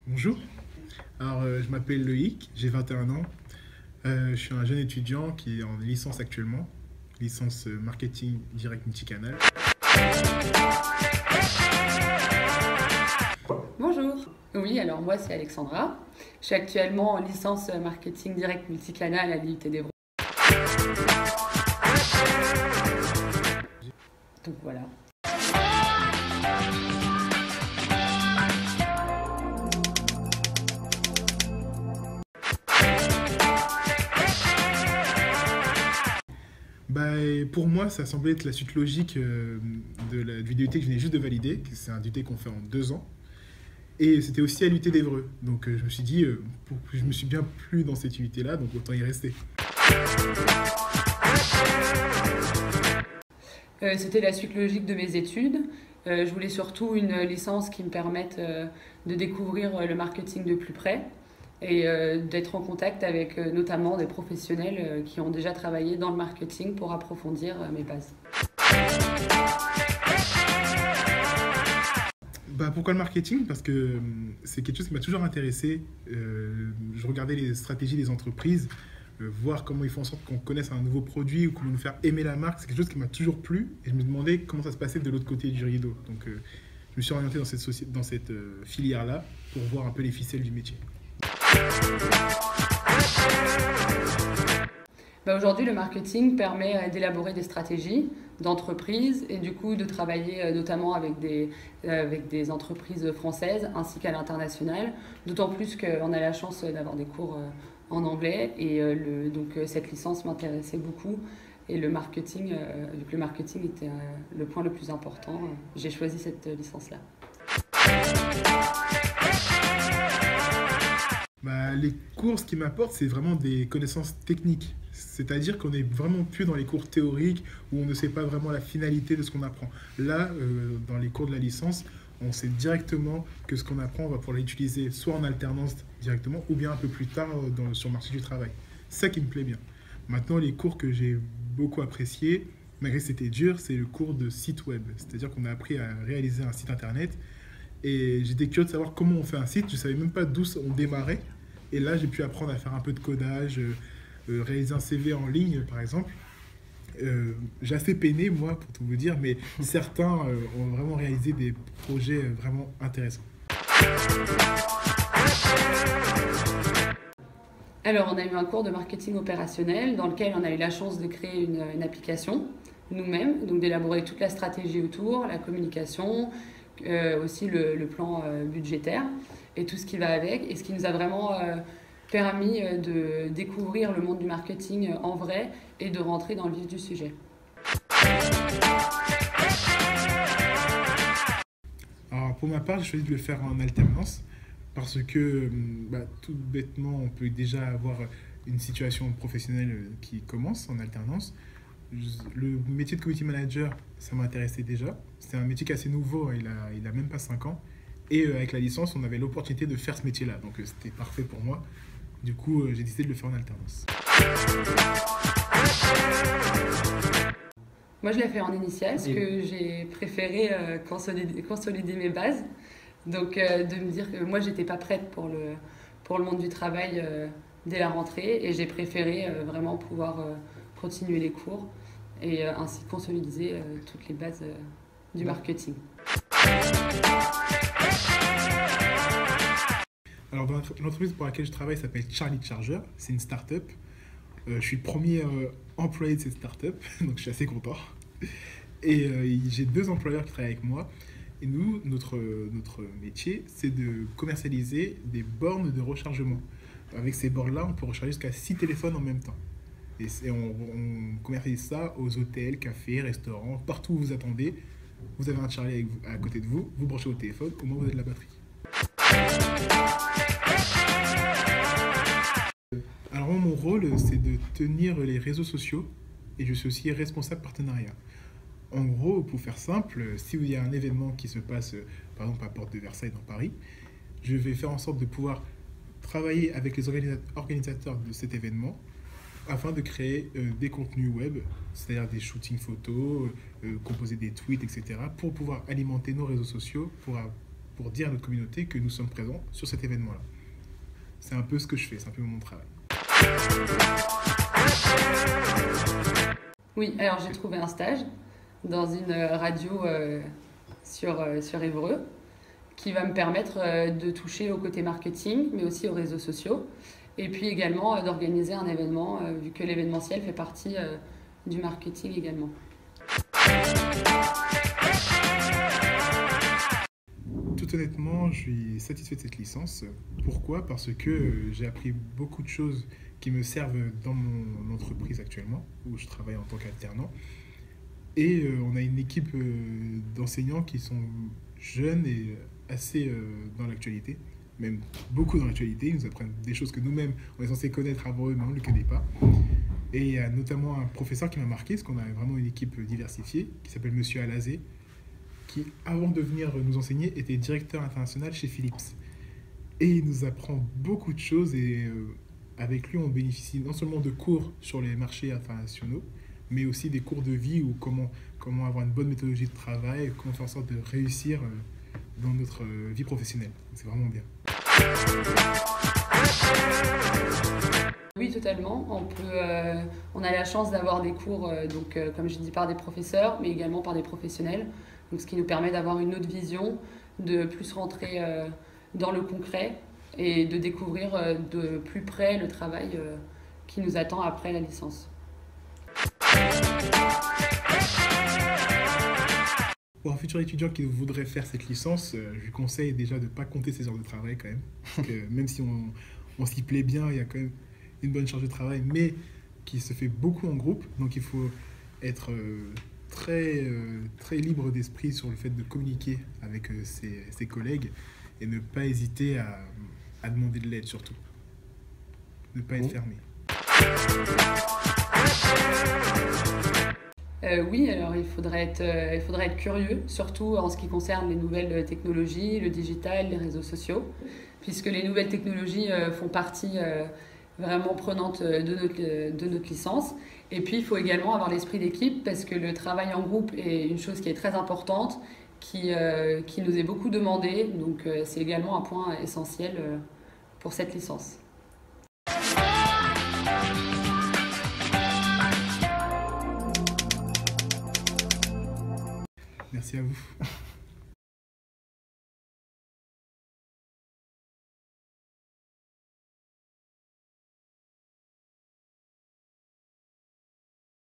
Bonjour, je m'appelle Loïc, j'ai 21 ans. Je suis un jeune étudiant qui est en licence actuellement, licence marketing direct multicanal. Bonjour. Oui, alors moi c'est Alexandra. Je suis actuellement en licence marketing direct multicanal à l'IUT d'Évreux. Donc voilà. Pour moi, ça semblait être la suite logique du DUT que je venais juste de valider, que c'est un DUT qu'on fait en 2 ans. Et c'était aussi à l'UT d'Évreux. Donc je me suis dit, je me suis bien plu dans cette UT-là, donc autant y rester. C'était la suite logique de mes études. Je voulais surtout une licence qui me permette de découvrir le marketing de plus près et d'être en contact avec notamment des professionnels qui ont déjà travaillé dans le marketing pour approfondir mes bases. Pourquoi le marketing? Parce que c'est quelque chose qui m'a toujours intéressé. Je regardais les stratégies des entreprises, voir comment ils font en sorte qu'on connaisse un nouveau produit ou comment nous faire aimer la marque. C'est quelque chose qui m'a toujours plu et je me demandais comment ça se passait de l'autre côté du rideau. Donc je me suis orienté dans cette filière-là pour voir un peu les ficelles du métier. Aujourd'hui, le marketing permet d'élaborer des stratégies d'entreprise et du coup de travailler notamment avec des entreprises françaises ainsi qu'à l'international. D'autant plus qu'on a la chance d'avoir des cours en anglais et donc cette licence m'intéressait beaucoup. Et le marketing, vu que le marketing était le point le plus important, j'ai choisi cette licence-là. Les cours, ce qu'ils m'apportent, c'est vraiment des connaissances techniques. C'est-à-dire qu'on n'est vraiment plus dans les cours théoriques où on ne sait pas vraiment la finalité de ce qu'on apprend. Là, dans les cours de la licence, on sait directement que ce qu'on apprend, on va pouvoir l'utiliser soit en alternance directement ou bien un peu plus tard sur le marché du travail. C'est ça qui me plaît bien. Maintenant, les cours que j'ai beaucoup appréciés, malgré que c'était dur, c'est le cours de site web. C'est-à-dire qu'on a appris à réaliser un site internet. Et j'étais curieux de savoir comment on fait un site. Je ne savais même pas d'où on démarrait. Et là, j'ai pu apprendre à faire un peu de codage, réaliser un CV en ligne, par exemple. J'ai assez peiné, moi, pour tout vous dire, mais certains ont vraiment réalisé des projets vraiment intéressants. Alors, on a eu un cours de marketing opérationnel dans lequel on a eu la chance de créer une application nous-mêmes, donc d'élaborer toute la stratégie autour, la communication, aussi le plan budgétaire et tout ce qui va avec, et ce qui nous a vraiment permis de découvrir le monde du marketing en vrai et de rentrer dans le vif du sujet. Alors, pour ma part, j'ai choisi de le faire en alternance parce que, tout bêtement, on peut déjà avoir une situation professionnelle qui commence en alternance. Le métier de community manager, ça m'intéressait déjà. C'est un métier qui est assez nouveau, il a même pas 5 ans. Et avec la licence, on avait l'opportunité de faire ce métier-là. Donc c'était parfait pour moi. Du coup, j'ai décidé de le faire en alternance. Moi, je l'ai fait en initial parce que j'ai préféré consolider mes bases. Donc, de me dire que moi, j'étais pas prête pour le monde du travail dès la rentrée. Et j'ai préféré vraiment pouvoir continuer les cours et ainsi consolider toutes les bases du marketing. Alors, l'entreprise pour laquelle je travaille s'appelle Charlie Charger. C'est une start-up. Je suis le premier employé de cette start-up, donc je suis assez content. Et j'ai 2 employeurs qui travaillent avec moi. Et nous, notre métier, c'est de commercialiser des bornes de rechargement. Avec ces bornes-là, on peut recharger jusqu'à 6 téléphones en même temps. Et on commercialise ça aux hôtels, cafés, restaurants, partout où vous attendez. Vous avez un Charlie avec vous, à côté de vous, vous branchez au téléphone, au moins vous avez de la batterie. Alors moi, mon rôle, c'est de tenir les réseaux sociaux et je suis aussi responsable partenariat. En gros, pour faire simple, si il y a un événement qui se passe, par exemple à Porte de Versailles dans Paris, je vais faire en sorte de pouvoir travailler avec les organisateurs de cet événement afin de créer des contenus web, c'est-à-dire des shootings photos, composer des tweets, etc., pour pouvoir alimenter nos réseaux sociaux, pour pour dire à notre communauté que nous sommes présents sur cet événement-là. C'est un peu ce que je fais, c'est un peu mon travail. Oui, alors j'ai trouvé un stage dans une radio sur Évreux qui va me permettre de toucher au côté marketing, mais aussi aux réseaux sociaux. Et puis également d'organiser un événement, vu que l'événementiel fait partie du marketing également. Tout honnêtement, je suis satisfait de cette licence. Pourquoi? Parce que j'ai appris beaucoup de choses qui me servent dans mon entreprise actuellement, où je travaille en tant qu'alternant. Et on a une équipe d'enseignants qui sont jeunes et assez dans l'actualité, même beaucoup dans l'actualité. Ils nous apprennent des choses que nous-mêmes, on est censé connaître avant eux, mais on ne le connaît pas. Et il y a notamment un professeur qui m'a marqué, parce qu'on a vraiment une équipe diversifiée, qui s'appelle Monsieur Alazé, qui, avant de venir nous enseigner, était directeur international chez Philips. Et il nous apprend beaucoup de choses, et avec lui, on bénéficie non seulement de cours sur les marchés internationaux, mais aussi des cours de vie, ou comment avoir une bonne méthodologie de travail, comment faire en sorte de réussir dans notre vie professionnelle. C'est vraiment bien. Oui, totalement. On a la chance d'avoir des cours, comme je dis, par des professeurs, mais également par des professionnels. Donc, ce qui nous permet d'avoir une autre vision, de plus rentrer dans le concret et de découvrir de plus près le travail qui nous attend après la licence. Pour un futur étudiant qui voudrait faire cette licence, je lui conseille déjà de ne pas compter ses heures de travail quand même. Parce que même si on s'y plaît bien, il y a quand même une bonne charge de travail, mais qui se fait beaucoup en groupe. Donc il faut être très libre d'esprit sur le fait de communiquer avec ses collègues et ne pas hésiter à demander de l'aide surtout. Ne pas être fermé. Oui, alors il faudrait être curieux, surtout en ce qui concerne les nouvelles technologies, le digital, les réseaux sociaux, puisque les nouvelles technologies font partie vraiment prenante de notre licence. Et puis il faut également avoir l'esprit d'équipe, parce que le travail en groupe est une chose qui est très importante, qui nous est beaucoup demandée, donc c'est également un point essentiel pour cette licence. Merci à vous.